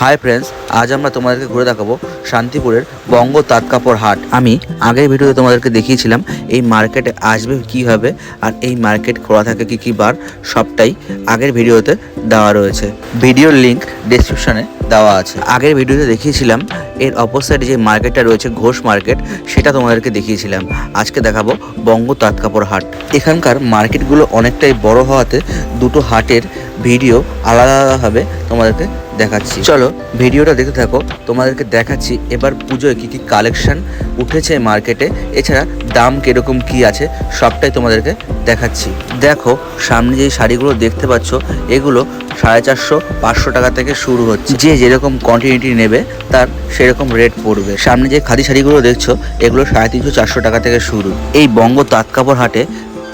Hi friends, আজ আমরা তোমাদেরকে ঘুরে দেখাবো শান্তিপুরের বঙ্গ তাঁত কাপড় হাট। আমি আগের ভিডিওতে তোমাদেরকে দেখিয়েছিলাম এই মার্কেটে আসবে কীভাবে আর এই মার্কেট খোলা থাকে কী বার, সবটাই আগের ভিডিওতে দেওয়া রয়েছে। ভিডিওর লিঙ্ক ডেসক্রিপশনে দেওয়া আছে। আগের ভিডিওতে দেখিয়েছিলাম এর অপর সাইডে যে মার্কেটটা রয়েছে ঘোষ মার্কেট, সেটা তোমাদেরকে দেখিয়েছিলাম। আজকে দেখাবো বঙ্গ তাঁত কাপড় হাট। এখানকার মার্কেটগুলো অনেকটাই বড় হওয়াতে দুটো হাটের ভিডিও আলাদা আলাদাভাবে তোমাদেরকে দেখাচ্ছি। চলো ভিডিওটা দেখতে থাকো, তোমাদেরকে দেখাচ্ছি এবার পুজোয় কী কী কালেকশন উঠেছে মার্কেটে, এছাড়া দাম কীরকম কী আছে সবটাই তোমাদেরকে দেখাচ্ছি। দেখো সামনে যে শাড়িগুলো দেখতে পাচ্ছ, এগুলো 450-500 টাকা থেকে শুরু হচ্ছে। যে যেরকম কোয়ান্টিটি নেবে তার সেরকম রেট পড়বে। সামনে যে খাদি শাড়িগুলো দেখছো, এগুলো 350-400 টাকা থেকে শুরু। এই বঙ্গ তাঁত কাপড় হাটে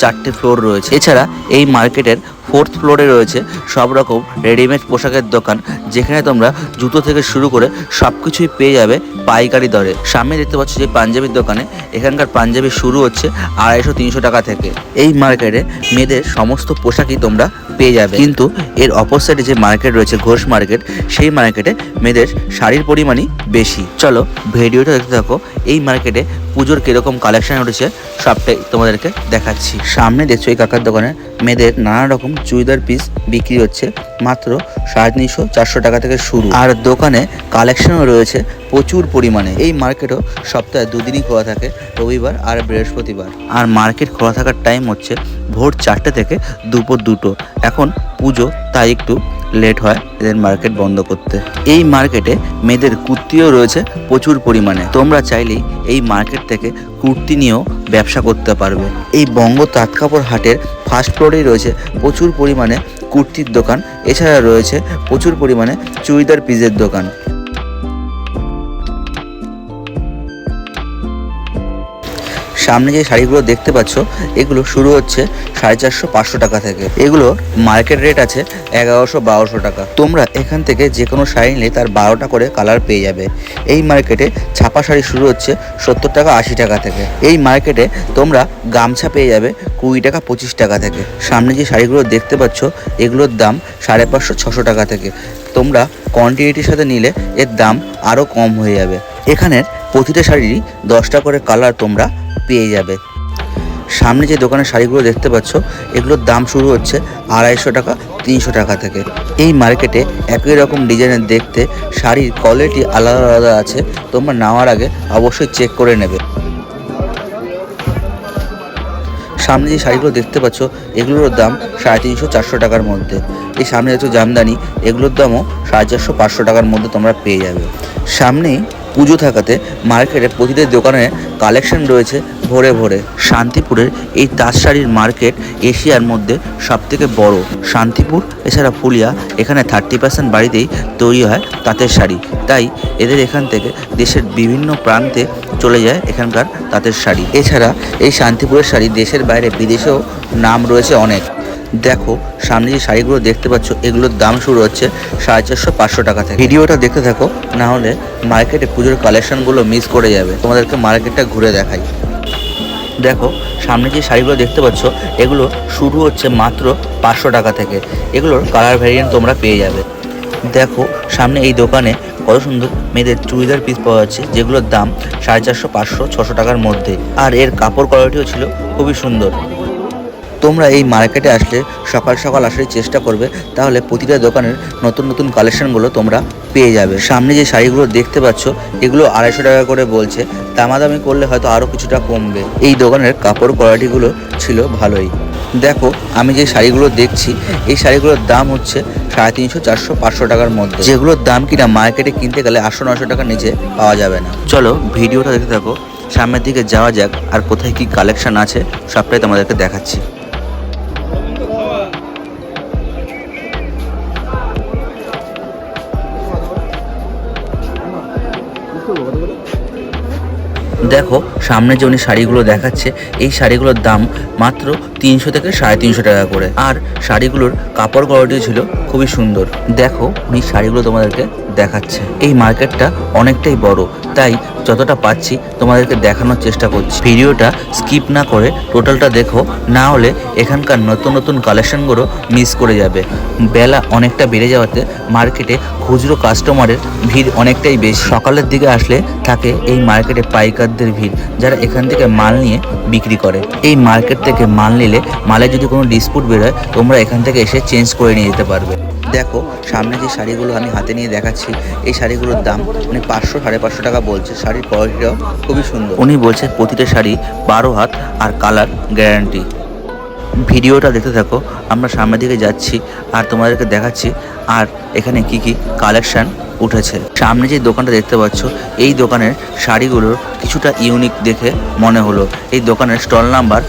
4টে ফ্লোর রয়েছে। এছাড়া এই মার্কেটের 4th ফ্লোরে রয়েছে সব রকম রেডিমেড পোশাকের দোকান, যেখানে তোমরা জুতো থেকে শুরু করে সব কিছুই পেয়ে যাবে পাইকারি দরে। সামনে দেখতে পাচ্ছ যে পাঞ্জাবির দোকানে, এখানকার পাঞ্জাবি শুরু হচ্ছে 250-300 টাকা থেকে। এই মার্কেটে মেয়েদের সমস্ত পোশাকই তোমরা পেয়ে যাবে। কিন্তু এর অপর সাইডে যে মার্কেট রয়েছে ঘোষ মার্কেট, সেই মার্কেটে মেয়েদের শাড়ির পরিমাণই বেশি। চলো ভিডিওটা দেখতে থাকো। এই মার্কেটে পুজোর কীরকম কালেকশন উঠেছে সবটাই তোমাদেরকে দেখাচ্ছি। সামনে দেখছো এই কাকার দোকানে মেয়েদের নানা রকম চুড়িদার পিস বিক্রি হচ্ছে মাত্র 350-400 টাকা থেকে শুরু। আর দোকানে কালেকশনও রয়েছে প্রচুর পরিমাণে। এই মার্কেটও সপ্তাহে দুদিনই খোলা থাকে, রবিবার আর বৃহস্পতিবার। আর মার্কেট খোলা থাকার টাইম হচ্ছে ভোর 4টে থেকে দুপুর 2টো। এখন পুজো, তাই একটু লেট হয় এদের মার্কেট বন্ধ করতে। এই মার্কেটে মেয়েদের কুর্তিও রয়েছে প্রচুর পরিমাণে। তোমরা চাইলেই এই মার্কেট থেকে কুর্তি নিয়েও ব্যবসা করতে পারবে। এই বঙ্গ তাঁত কাপড় হাটের ফার্স্ট ফ্লোরেই রয়েছে প্রচুর পরিমাণে কুর্তির দোকান, এছাড়া রয়েছে প্রচুর পরিমাণে চুড়িদার পিসের দোকান। সামনে যে শাড়িগুলো দেখতে পাচ্ছ, এগুলো শুরু হচ্ছে 450-500 টাকা থেকে। এগুলো মার্কেট রেট আছে 1100-1200 টাকা। তোমরা এখান থেকে যে কোনো শাড়ি নিলে তার 12টা করে কালার পেয়ে যাবে। এই মার্কেটে ছাপা শাড়ি শুরু হচ্ছে 70-80 টাকা থেকে। এই মার্কেটে তোমরা গামছা পেয়ে যাবে 20-25 টাকা থেকে। সামনে যে শাড়িগুলো দেখতে পাচ্ছ, এগুলোর দাম 550-600 টাকা থেকে। তোমরা কোয়ান্টিটির সাথে নিলে এর দাম আরও কম হয়ে যাবে। এখানের প্রতিটা শাড়িরই 10টা করে কালার তোমরা পেয়ে যাবে। সামনে যে দোকানের শাড়িগুলো দেখতে পাচ্ছ, এগুলোর দাম শুরু হচ্ছে 250-300 টাকা থেকে। এই মার্কেটে একই রকম ডিজাইনের দেখতে শাড়ির কোয়ালিটি আলাদা আলাদা আছে, তোমরা নেওয়ার আগে অবশ্যই চেক করে নেবে। সামনে যে শাড়িগুলো দেখতে পাচ্ছ, এগুলোর দাম 350-400 টাকার মধ্যে। এই সামনে দেখছো জামদানি, এগুলোর দামও 450-500 টাকার মধ্যে তোমরা পেয়ে যাবে। সামনেই পুজো থাকাতে মার্কেটে প্রতিটা দোকানে কালেকশন রয়েছে ভরে ভরে। শান্তিপুরের এই তাঁত শাড়ির মার্কেট এশিয়ার মধ্যে সবথেকে বড়। শান্তিপুর এছাড়া ফুলিয়া, এখানে 30% বাড়িতেই তৈরি হয় তাঁতের শাড়ি। তাই এদের এখান থেকে দেশের বিভিন্ন প্রান্তে চলে যায় এখানকার তাঁতের শাড়ি। এছাড়া এই শান্তিপুরের শাড়ি দেশের বাইরে বিদেশেও নাম রয়েছে অনেক। দেখো সামনে যে শাড়িগুলো দেখতে পাচ্ছ, এগুলোর দাম শুরু হচ্ছে 450-500 টাকা থেকে। ভিডিওটা দেখতে থাকো, না হলে মার্কেটে পুজোর কালেকশনগুলো মিস করে যাবে। তোমাদেরকে মার্কেটটা ঘুরে দেখাই। দেখো সামনে যে শাড়িগুলো দেখতে পাচ্ছ, এগুলো শুরু হচ্ছে মাত্র 500 টাকা থেকে। এগুলোর কালার ভ্যারিয়েন্ট তোমরা পেয়ে যাবে। দেখো সামনে এই দোকানে কত সুন্দর মেয়েদের চুড়িদার পিস পাওয়া যাচ্ছে, যেগুলোর দাম 450-500-600 টাকার মধ্যে। আর এর কাপড় কোয়ালিটিও ছিল খুবই সুন্দর। তোমরা এই মার্কেটে আসলে সকাল সকাল আসার চেষ্টা করবে, তাহলে প্রতিটা দোকানের নতুন নতুন কালেকশনগুলো তোমরা পেয়ে যাবে। সামনে যে শাড়িগুলো দেখতে পাচ্ছ, এগুলো 250 টাকা করে বলছে। দামাদামি করলে হয়তো আরও কিছুটা কমবে। এই দোকানের কাপড় কোয়ালিটিগুলো ছিল ভালোই। দেখো আমি যে শাড়িগুলো দেখছি, এই শাড়িগুলোর দাম হচ্ছে 350-400-500 টাকার মধ্যে, যেগুলোর দাম কিনা মার্কেটে কিনতে গেলে 800-900 টাকার নিচে পাওয়া যাবে না। চলো ভিডিওটা দেখতে থাকো, সামনের দিকে যাওয়া যাক আর কোথায় কি কালেকশন আছে সবটাই তোমাদেরকে দেখাচ্ছি। দেখো সামনে যে উনি শাড়িগুলো দেখাচ্ছে, এই শাড়িগুলোর দাম মাত্র 300 থেকে 350 টাকা করে। আর শাড়িগুলোর কাপড় কোয়ালিটি ছিল খুবই সুন্দর। দেখো উনি শাড়িগুলো তোমাদেরকে দেখাচ্ছে। এই মার্কেটটা অনেকটাই বড়, তাই যতটা পাচ্ছি তোমাদেরকে দেখানোর চেষ্টা করছি। ভিডিওটা স্কিপ না করে টোটালটা দেখো, না হলে এখানকার নতুন নতুন কালেকশনগুলো মিস করে যাবে। বেলা অনেকটা বেড়ে যাওয়াতে মার্কেটে খুচরো কাস্টমারের ভিড় অনেকটাই বেশি। সকালের দিকে আসলে থাকে এই মার্কেটে পাইকারদের ভিড়, যারা এখান থেকে মাল নিয়ে বিক্রি করে। এই মার্কেট থেকে মাল নিলে মালে যদি কোনো ডিসপুট বেরোয়, তোমরা এখান থেকে এসে চেঞ্জ করে নিয়ে যেতে পারবে। দেখো সামনে যে শাড়িগুলো আমি হাতে নিয়ে দেখাচ্ছি, এই শাড়িগুলোর দাম উনি 500 550 টাকা বলছে। শাড়ির কোয়ালিটিটাও খুবই সুন্দর। উনি বলছে প্রতিটা শাড়ি 12 হাত আর কালার গ্যারান্টি। ভিডিওটা দেখতে থাকো, আমরা সামনের দিকে যাচ্ছি আর তোমাদেরকে দেখাচ্ছি আর এখানে কি কি কালেকশন উঠেছে। সামনে যে দোকানটা দেখতে পাচ্ছ, এই দোকানের শাড়িগুলোর কিছুটা ইউনিক দেখে মনে হলো। এই দোকানের স্টল নাম্বার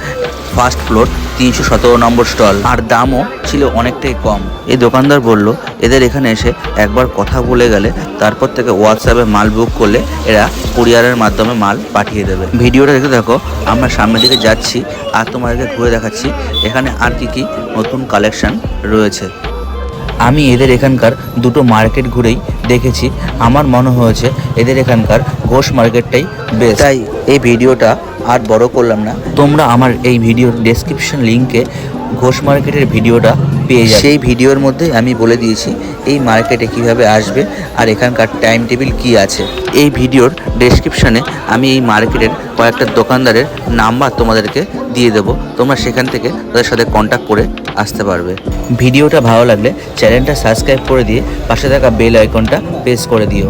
ফার্স্ট ফ্লোর 317 নম্বর স্টল, আর দামও ছিল অনেকটাই কম। এই দোকানদার বলল এদের এখানে এসে একবার কথা বলে গেলে তারপর থেকে হোয়াটসঅ্যাপে মাল বুক করলে এরা কুরিয়ারের মাধ্যমে মাল পাঠিয়ে দেবে। ভিডিওটা দেখতে দেখো, আমরা সামনের দিকে যাচ্ছি আর তোমাদেরকে ঘুরে দেখাচ্ছি এখানে আর কি কি নতুন কালেকশন রয়েছে। আমি এদের এখানকার দুটো মার্কেট ঘুরেই দেখেছি, আমার মনে হয়েছে এদের এখানকার ঘোষ মার্কেটটাই বেস্ট। তাই এই ভিডিওটা আর বড় করলাম না, তোমরা আমার এই ভিডিওর ডেসক্রিপশন লিঙ্কে ঘোষ মার্কেটের ভিডিওটা পেয়ে যাবে। সেই ভিডিওর মধ্যে আমি বলে দিয়েছি এই মার্কেটে কিভাবে আসবে আর এখানকার টাইম টেবিল কি আছে। এই ভিডিওর ডেসক্রিপশনে আমি এই মার্কেটের কয়েকটা দোকানদারের নাম্বার তোমাদেরকে দিয়ে দেবো, তোমরা সেখান থেকে তাদের সাথে কন্ট্যাক্ট করে আসতে পারবে। ভিডিওটা ভালো লাগলে চ্যানেলটা সাবস্ক্রাইব করে দিয়ে পাশে থাকা বেল আইকনটা প্রেস করে দিও।